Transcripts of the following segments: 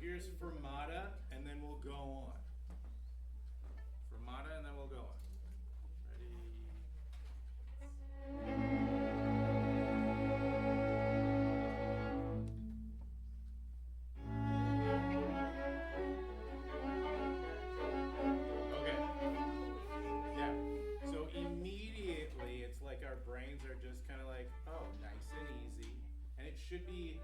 here's fermata, and then we'll go on. Fermata, and then we'll go on. Ready? Okay. Yeah. So immediately, it's like our brains are just kind of like, oh, nice and easy. And it should be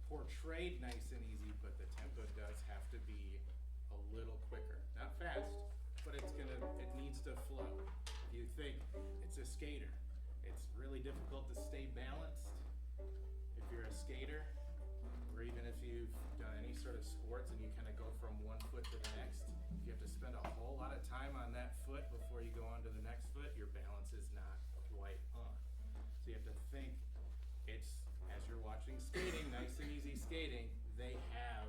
portrayed nice and easy, but the tempo does have to be a little quicker. Not fast, but it needs to flow. If you think it's a skater, it's really difficult to stay balanced if you're a skater, or even if you've done any sort of sports and you kind of go from one foot to the next. You have to spend a whole lot of time on that foot before you go on to the next foot. Your balance is not quite on. So you have to think it's, as you're watching skating, nice and easy skating, they have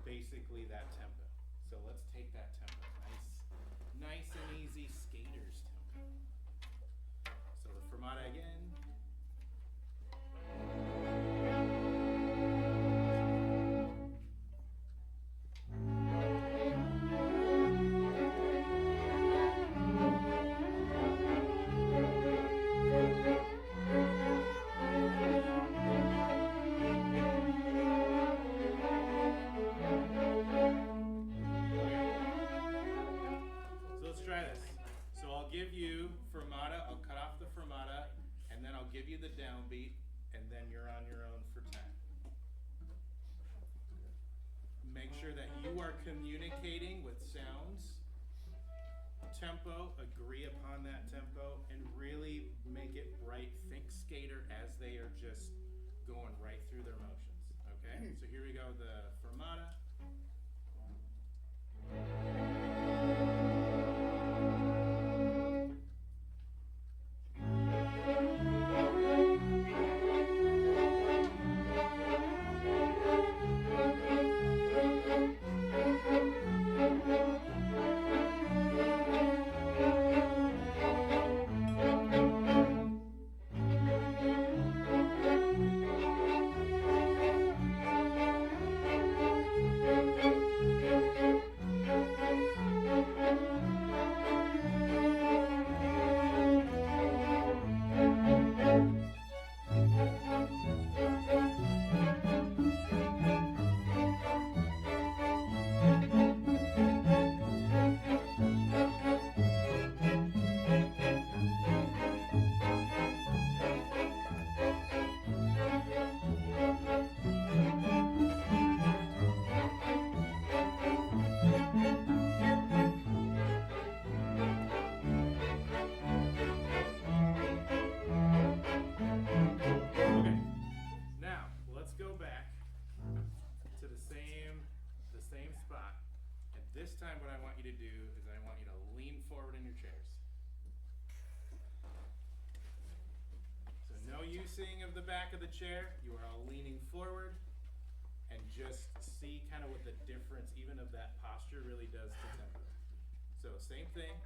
basically that tempo. So let's take that tempo, nice and easy skaters tempo. So the fermata again. Give you fermata, I'll cut off the fermata, and then I'll give you the downbeat, and then you're on your own for 10. Make sure that you are communicating with sounds, tempo, agree upon that tempo, and really make it right. Think skater as they are just going right through their motions, okay? So here we go, the fermata. This time what I want you to do is I want you to lean forward in your chairs. So no using of the back of the chair. You are all leaning forward, and just see kind of what the difference even of that posture really does to tempo. So same thing,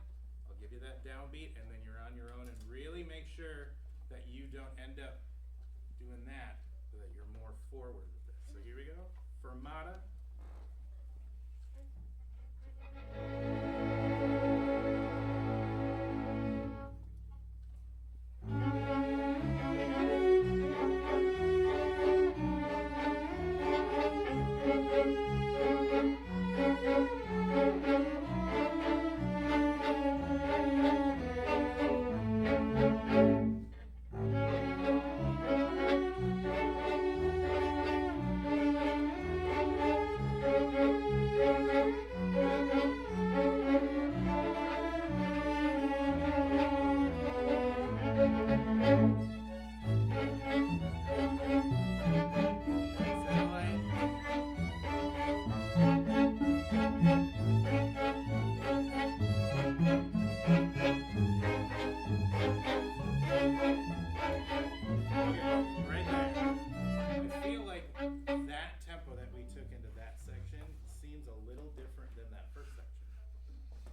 I'll give you that downbeat, and then you're on your own, and really make sure that you don't end up doing that, so that you're more forward with this. So here we go, fermata.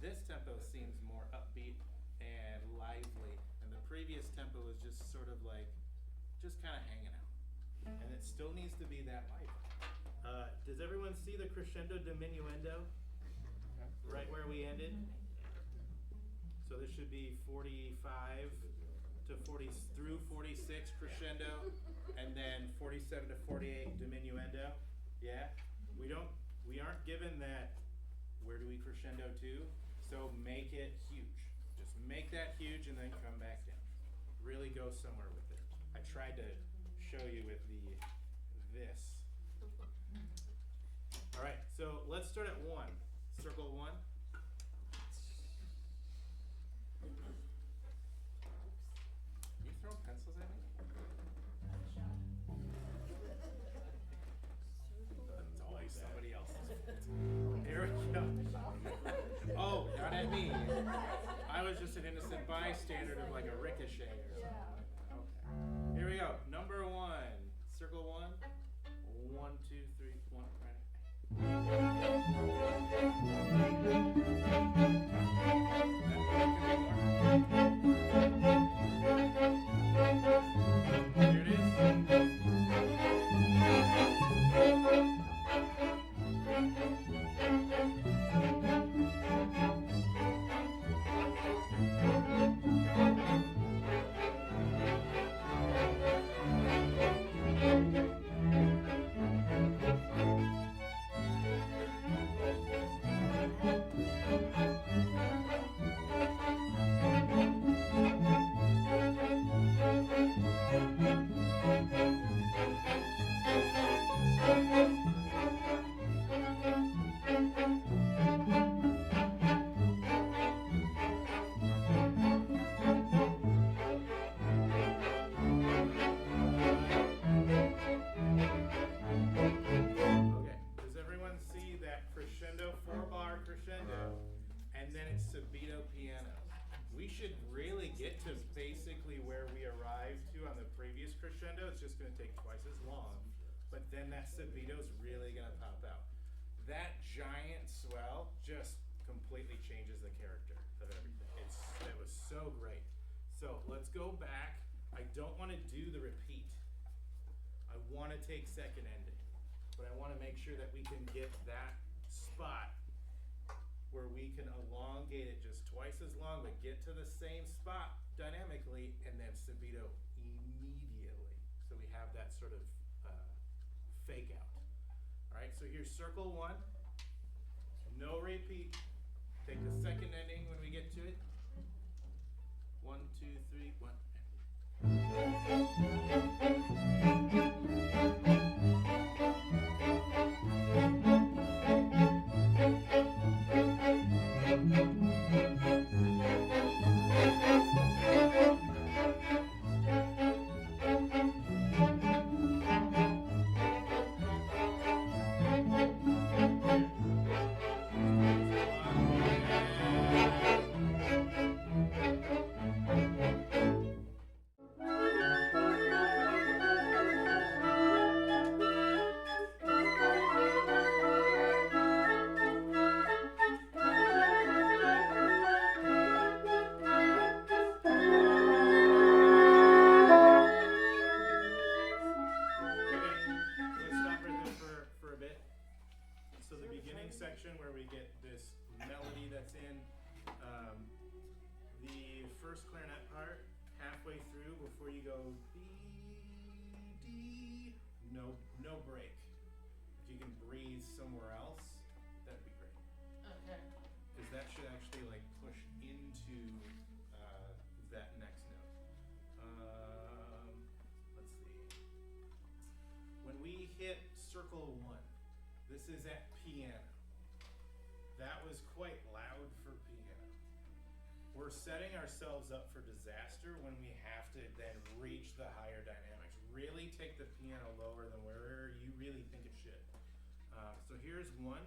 This tempo seems more upbeat and lively, and the previous tempo is just sort of like, just kind of hanging out. And it still needs to be that lively. Does everyone see the crescendo diminuendo? Right where we ended? So this should be 45 to 40 through 46 crescendo, and then 47 to 48 diminuendo. Yeah? We aren't given that where do we crescendo to? So make it huge. Just make that huge and then come back down. Really go somewhere with it. I tried to show you with this. All right, so let's start at 1. Circle 1. You throw pencils at me? It's always somebody else's fault. Here we go. Oh, not at me. I was just an innocent bystander of like a ricochet or something. Okay. Here we go. Number 1. Circle 1. 1, 2, 3, 1. Here it is. Crescendo, it's just going to take twice as long, but then that subito is really going to pop out. That giant swell just completely changes the character of everything. It was so great. So let's go back. I don't want to do the repeat. I want to take second ending, but I want to make sure that we can get that spot where we can elongate it just twice as long, but get to the same spot dynamically, and then subito immediately. So we have that sort of fake out. All right, so here's circle 1. No repeat. Take the second ending when we get to it. 1, 2, 3, 1. Section where we get this melody that's in the first clarinet part, halfway through before you go B, D, no break. If you can breathe somewhere else, that'd be great. Okay. Because that should actually like push into that next note. Let's see. When we hit circle 1, this is at piano. That was quite loud for piano. We're setting ourselves up for disaster when we have to then reach the higher dynamics. Really take the piano lower than where you really think it should. So here's 1.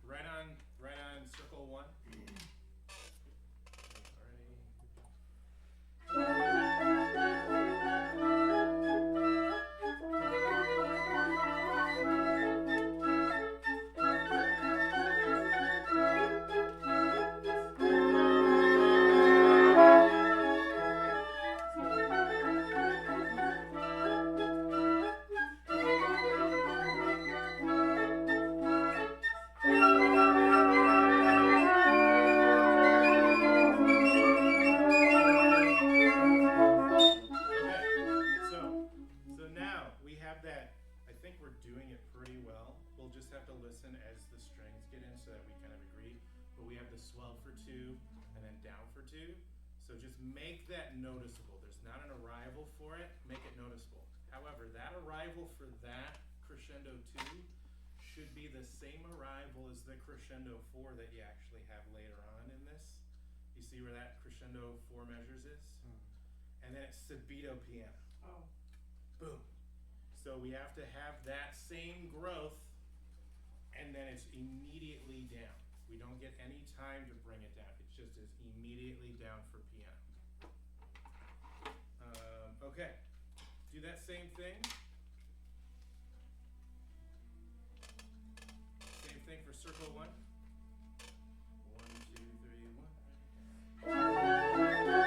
Right on circle 1. make that noticeable. There's not an arrival for it, make it noticeable. However, that arrival for that crescendo 2 should be the same arrival as the crescendo 4 that you actually have later on in this. You see where that crescendo 4 measures is? And then it's subito piano. Oh. Boom. So we have to have that same growth, and then it's immediately down. We don't get any time to bring it down. It's just as immediately down for piano. Okay, do that same thing. Same thing for circle 1. 1, 2, 3, 1.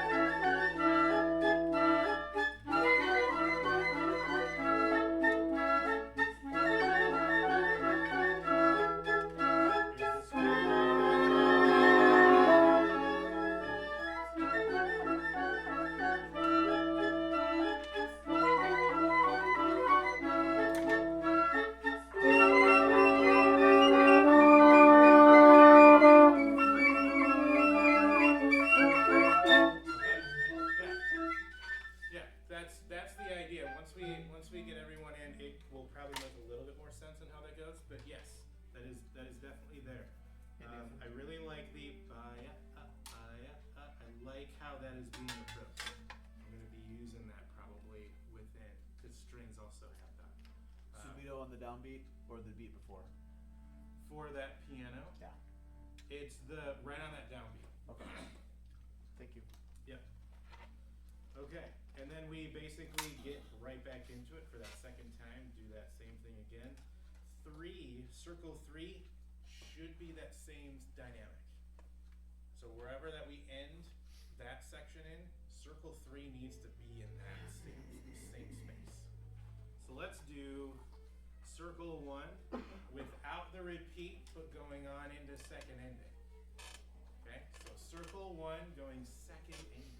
Once we get everyone in, it will probably make a little bit more sense on how that goes. But yes, that is definitely there. I really like the I like how that is being approached. I'm going to be using that probably within, because strings also have that. Subito on the downbeat or the beat before? For that piano, Yeah. it's the right on that downbeat. Okay. Thank you. Yep. Okay, and then we basically get right back into it for that second time. Do that same thing again. Circle 3 should be that same dynamic. So wherever that we end that section in, circle 3 needs to be in that same space. So let's do circle 1 without the repeat, but going on into second ending. Okay, so circle 1 going second ending.